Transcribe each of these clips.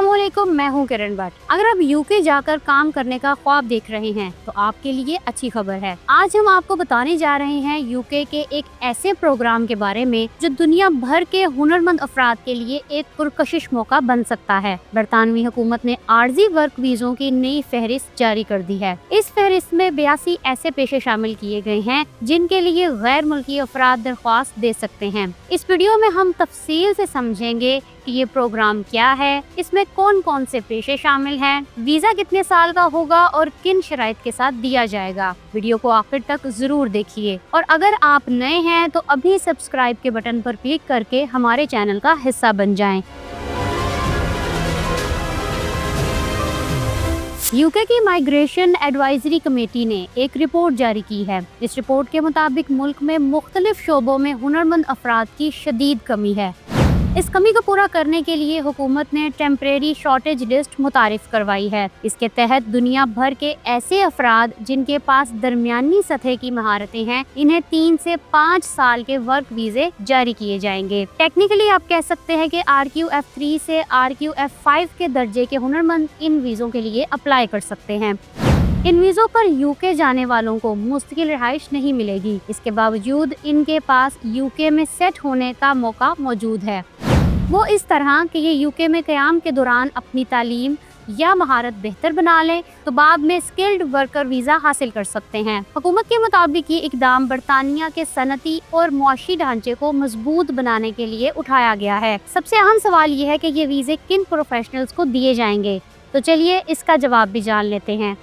अस्सलामुअलैकुम, मैं हूं किरण भट्ट। अगर आप यूके जाकर काम करने का ख्वाब देख रहे हैं तो आपके लिए अच्छी खबर है। आज हम आपको बताने जा रहे हैं यूके के एक ऐसे प्रोग्राम के बारे में जो दुनिया भर के हुनरमंद अफराद के लिए एक पुरकशिश मौका बन सकता है। बरतानवी हुकूमत ने आर्जी वर्क वीजों की नई फहरिस्त जारी कर दी है। इस फहरिस्त में 82 ऐसे पेशे शामिल किए गए हैं जिनके लिए गैर मुल्की अफराद दरख्वास्त दे सकते हैं। इस वीडियो में हम तफसील से समझेंगे कि ये प्रोग्राम क्या है, इसमें कौन कौन से पेशे शामिल हैं, वीजा कितने साल का होगा और किन शराइत के साथ दिया जाएगा। वीडियो को आखिर तक जरूर देखिए और अगर आप नए हैं तो अभी सब्सक्राइब के बटन पर क्लिक करके हमारे चैनल का हिस्सा बन जाएं। यूके की माइग्रेशन एडवाइजरी कमेटी ने एक रिपोर्ट जारी की है। इस रिपोर्ट के मुताबिक मुल्क में मुख्तलिफ शोबों में हुनरमंद अफराद की शदीद कमी है। इस कमी को पूरा करने के लिए हुकूमत ने टेम्परेरी शॉर्टेज लिस्ट मुतारिफ करवाई है। इसके तहत दुनिया भर के ऐसे अफराद जिनके पास दरमियानी सतह की महारतें हैं, इन्हें 3 से 5 साल के वर्क वीजे जारी किए जाएंगे। टेक्निकली आप कह सकते हैं कि RQF3 से RQF5 के दर्जे के हुनरमंद इन वीजों के लिए अप्लाई कर सकते हैं। इन वीज़ों पर यूके जाने वालों को मुस्तकिल रिहाइश नहीं मिलेगी। इसके बावजूद इनके पास यूके में सेट होने का मौका मौजूद है। वो इस तरह कि ये यूके में क़याम के दौरान अपनी तालीम या महारत बेहतर बना लें तो बाद में स्किल्ड वर्कर वीज़ा हासिल कर सकते हैं। हुकूमत के मुताबिक ये इकदाम बरतानिया के सनती और मुआशी ढांचे को मजबूत बनाने के लिए उठाया गया है। सबसे अहम सवाल ये है कि ये वीज़े किन प्रोफेशनल्स को दिए जाएंगे, तो चलिए इसका जवाब भी जान लेते हैं।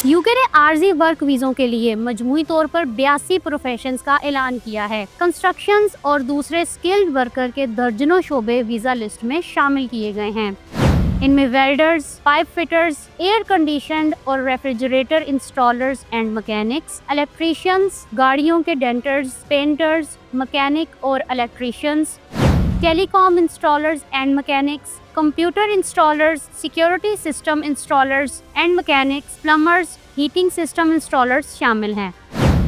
यूके ने आर्जी वर्क वीजों के लिए मजमूई तौर पर 82 प्रोफेशंस का ऐलान किया है। कंस्ट्रक्शंस और दूसरे स्किल्ड वर्कर के दर्जनों शोबे वीजा लिस्ट में शामिल किए गए हैं। इनमें welders, pipe fitters, air conditioned और refrigerator installers and mechanics, electricians, गाड़ियों के डेंटर्स, पेंटर्स, मैकेनिक और electricians, telecom installers and mechanics, computer installers, security system installers and mechanics, plumbers, heating system installers शामिल हैं।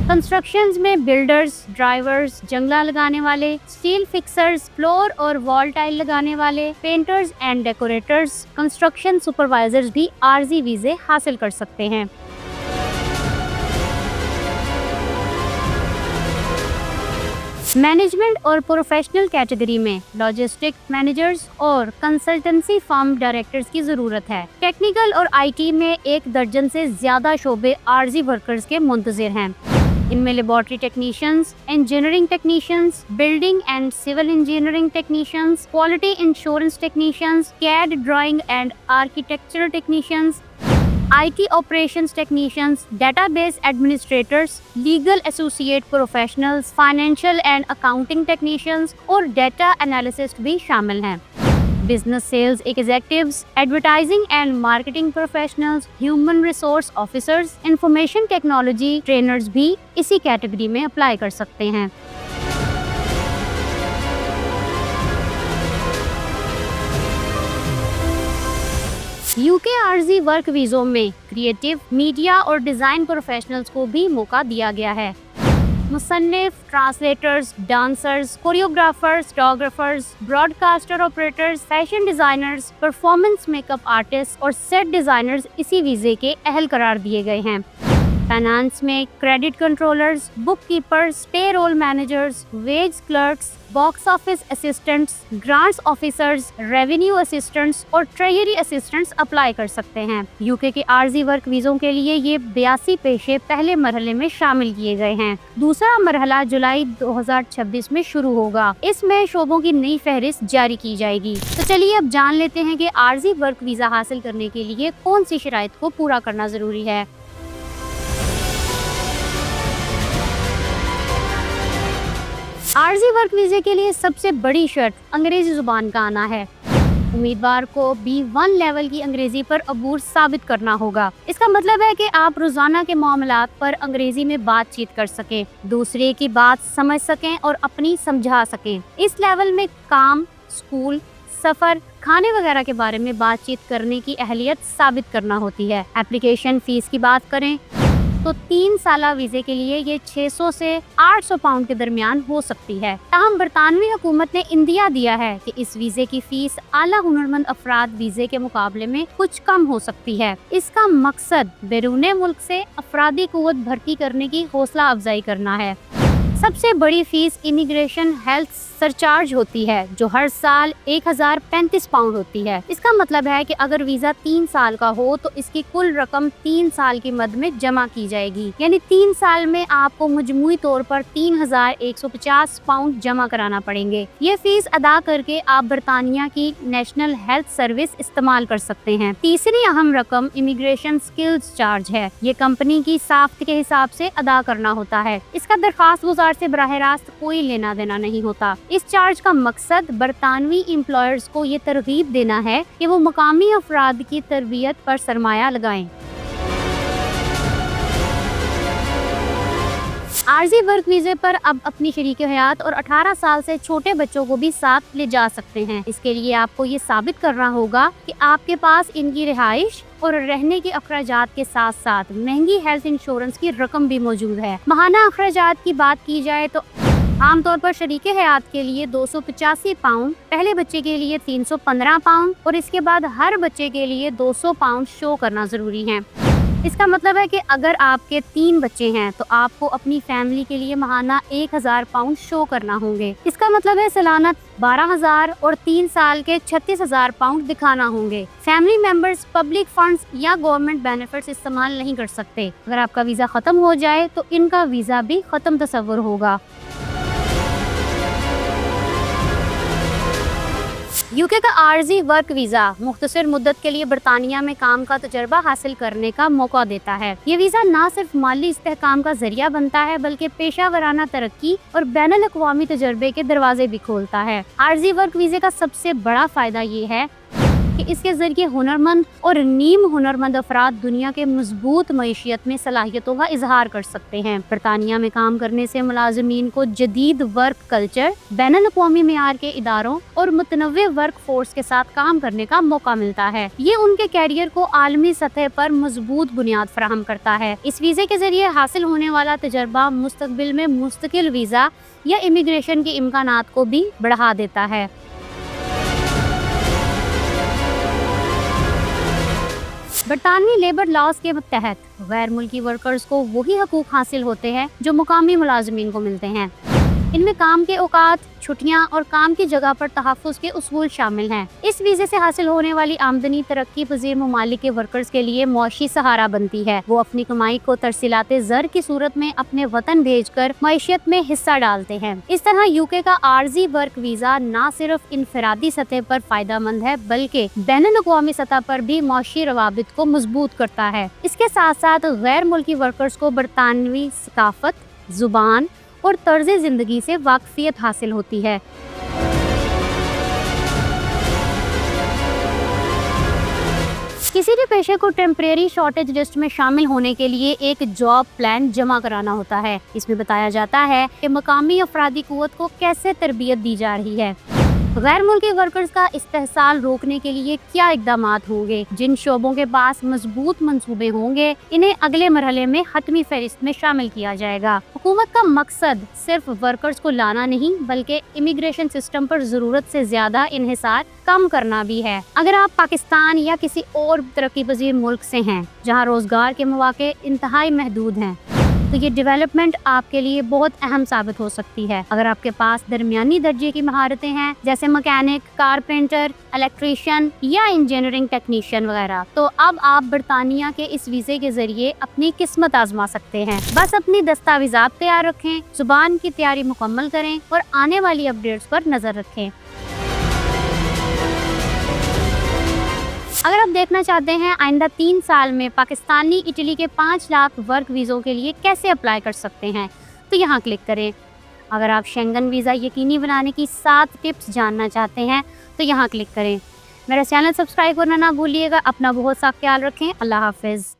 कंस्ट्रक्शंस में बिल्डर्स, ड्राइवर्स, जंगला लगाने वाले, स्टील फिक्सर्स, फ्लोर और वॉल टाइल लगाने वाले, painters and decorators, construction supervisors भी आर्जी वीजे हासिल कर सकते हैं। मैनेजमेंट और प्रोफेशनल कैटेगरी में लॉजिस्टिक मैनेजर्स और कंसल्टेंसी फर्म डायरेक्टर्स की जरूरत है। टेक्निकल और IT में 1 दर्जन से ज्यादा शोबे आर्जी वर्कर्स के मुंतजिर हैं। इनमें laboratory technicians, engineering technicians, building and civil engineering technicians, quality insurance technicians, CAD drawing and architectural technicians, IT operations technicians, database administrators, legal associate professionals, financial and accounting technicians और data analyst भी शामिल हैं। Business sales executives, advertising and marketing professionals, human resource officers, information technology trainers भी इसी category में apply कर सकते हैं। यूके आर्जी वर्क वीजों में क्रिएटिव, मीडिया और डिजाइन प्रोफेशनल्स को भी मौका दिया गया है। मुसन्निफ, translators, dancers, choreographers, photographers, broadcaster operators, fashion designers, performance makeup artist और सेट डिजाइनर्स इसी वीजे के अहल करार दिए गए हैं। फाइनेंस में credit controllers, book keepers, payroll managers, wage clerks, box office assistants, grants officers, revenue assistants और ट्रेजरी असिस्टेंट्स अप्लाई कर सकते हैं। यूके के आर्जी वर्क वीजों के लिए ये 82 पेशे पहले मरहले में शामिल किए गए हैं। दूसरा मरहला जुलाई 2026 में शुरू होगा। इसमें शोबों की नई फहरिस्त जारी की जाएगी। तो चलिए अब जान लेते हैं कि आर्जी वर्क वीजा हासिल करने के लिए कौन सी शराइत को पूरा करना जरूरी है। आर्जी वर्क वीजे के लिए सबसे बड़ी शर्त अंग्रेजी जुबान का आना है। उम्मीदवार को B1 लेवल की अंग्रेजी पर अबूर साबित करना होगा। इसका मतलब है कि आप रोजाना के मामलात पर अंग्रेजी में बातचीत कर सकें, दूसरे की बात समझ सकें और अपनी समझा सकें। इस लेवल में काम, स्कूल, सफर, खाने वगैरह के बारे में बातचीत करने की अहलियत साबित करना होती है। एप्लीकेशन फीस की बात करें तो 3 साला वीजे के लिए ये 600 से 800 पाउंड के दरमियान हो सकती है। ताहम बरतानवी हुकूमत ने इंदिया दिया है कि इस वीजे की फीस आला हुनरमंद अफराद वीजे के मुकाबले में कुछ कम हो सकती है। इसका मकसद बैरून मुल्क से अफरादी कुव्वत भर्ती करने की हौसला अफजाई करना है। सबसे बड़ी फीस इमिग्रेशन हेल्थ सरचार्ज होती है, जो हर साल 1035 पाउंड होती है। इसका मतलब है कि अगर वीजा 3 साल का हो तो इसकी कुल रकम 3 साल की मद में जमा की जाएगी, यानी 3 साल में आपको मजमूई तौर पर 3150 पाउंड जमा कराना पड़ेंगे। ये फीस अदा करके आप बरतानिया की नेशनल हेल्थ सर्विस इस्तेमाल कर सकते हैं। तीसरी अहम रकम इमिग्रेशन स्किल्स चार्ज है। ये कंपनी की साख्त के हिसाब से अदा करना होता है। इसका दरखास्त गुजार से बराह रास्त कोई लेना देना नहीं होता। इस चार्ज का मकसद बरतानवी एम्प्लॉयर्स को ये तरगीब देना है कि वो मकामी अफराद की तरबियत पर सरमाया लगाएं। आर्जी वर्क वीजे पर अब अपनी शरीके हयात और 18 साल से छोटे बच्चों को भी साथ ले जा सकते हैं। इसके लिए आपको ये साबित करना होगा कि आपके पास इनकी रिहाइश और रहने के अखराजात के साथ साथ महंगी हेल्थ इंश्योरेंस की रकम भी मौजूद है। माहाना अखराजात की बात की जाए तो आमतौर पर शरीके हयात के लिए 285 पाउंड, पहले बच्चे के लिए 315 पाउंड और इसके बाद हर बच्चे के लिए 200 पाउंड शो करना जरूरी है। इसका मतलब है कि अगर आपके 3 बच्चे हैं तो आपको अपनी फैमिली के लिए माहाना 1000 पाउंड शो करना होंगे। इसका मतलब है सालाना 12,000 और 3 साल के 36,000 पाउंड दिखाना होंगे। फैमिली मेंबर्स पब्लिक फंड्स या गवर्नमेंट बेनिफिट्स इस्तेमाल नहीं कर सकते। अगर आपका वीजा खत्म हो जाए तो इनका वीजा भी खत्म तस्वर होगा। यूके का आर्जी वर्क वीजा मुख्तसर मुद्दत के लिए बरतानिया में काम का तजर्बा हासिल करने का मौका देता है। ये वीजा न सिर्फ माली इस्तेहकाम का जरिया बनता है बल्कि पेशा वराना तरक्की और बैनुल अक़वामी तजर्बे के दरवाजे भी खोलता है। आर्जी वर्क वीजे का सबसे बड़ा फायदा ये है कि इसके जरिए हुनरमंद और नीम हुनरमंद अफराद दुनिया के मजबूत मईशियत में सलाहियतों का इजहार कर सकते हैं। बरतानिया में काम करने से मुलाजमीन को जदीद वर्क कल्चर, बैनुल अक़वामी मेयार के इदारों और मुतनव्वे वर्क फोर्स के साथ काम करने का मौका मिलता है। ये उनके कैरियर को आलमी सतह पर मजबूत बुनियाद फराहम करता है। इस वीजे के जरिए हासिल होने वाला तजर्बा मुस्तकबिल में मुस्तकिल वीजा या इमिग्रेशन के इम्कानात को भी बढ़ा देता है। बरतानवी लेबर लॉज के तहत गैर मुल्की वर्कर्स को वही हकूक हासिल होते हैं जो मुकामी मुलाजमीन को मिलते हैं। इनमें काम के औकात, छुट्टियां और काम की जगह पर तहफ़्फ़ुज़ के उसूल शामिल हैं। इस वीज़े से हासिल होने वाली आमदनी तरक्की पजीर ममालिक के वर्कर्स के लिए मौशी सहारा बनती है। वो अपनी कमाई को तरसीलाते ज़र की सूरत में अपने वतन भेजकर मईशत में हिस्सा डालते हैं। इस तरह यूके का आर्जी वर्क वीज़ा न सिर्फ इनफरादी सतह पर फ़ायदा मंद है बल्कि बैनुल अक़वामी सतह पर भी मौशी रवाबित को मजबूत करता है। इसके साथ साथ गैर मुल्की वर्कर्स को बरतानवी सकाफत, जुबान और तर्ज जिंदगी से वाकफियत हासिल होती है। किसी भी पेशे को टेम्परेरी शॉर्टेज लिस्ट में शामिल होने के लिए एक जॉब प्लान जमा कराना होता है। इसमें बताया जाता है कि मकामी अफरादी कुव्वत को कैसे तरबियत दी जा रही है, गैर मुल्की वर्कर्स का इस्तेहसाल रोकने के लिए क्या इक़दामात होंगे, जिन शोबों के पास मजबूत मंसूबे होंगे इन्हें अगले मरहले में हतमी फहरिस्त में शामिल किया जाएगा। हुकूमत का मकसद सिर्फ वर्कर्स को लाना नहीं बल्कि इमिग्रेशन सिस्टम पर ज़रूरत से ज़्यादा इन्हिसार कम करना भी है। अगर आप पाकिस्तान या किसी और तरक्की पजीर मुल्क से हैं जहाँ रोजगार के मौके इंतहाई महदूद हैं तो ये डेवलपमेंट आपके लिए बहुत अहम साबित हो सकती है। अगर आपके पास दरमियानी दर्जे की महारतें हैं जैसे मैकेनिक, कारपेंटर, इलेक्ट्रीशियन या इंजीनियरिंग टेक्नीशियन वगैरह, तो अब आप बरतानिया के इस वीज़े के जरिए अपनी किस्मत आजमा सकते हैं। बस अपनी दस्तावेज़ात तैयार रखें, जुबान की तैयारी मुकम्मल करें और आने वाली अपडेट्स पर नज़र रखें। अगर आप देखना चाहते हैं आइंदा 3 साल में पाकिस्तानी इटली के 5 लाख वर्क वीज़ों के लिए कैसे अप्लाई कर सकते हैं तो यहाँ क्लिक करें। अगर आप शेंगन वीज़ा यकीनी बनाने की 7 टिप्स जानना चाहते हैं तो यहाँ क्लिक करें। मेरा चैनल सब्सक्राइब करना ना भूलिएगा। अपना बहुत सा ख्याल रखें। अल्लाह हाफिज़।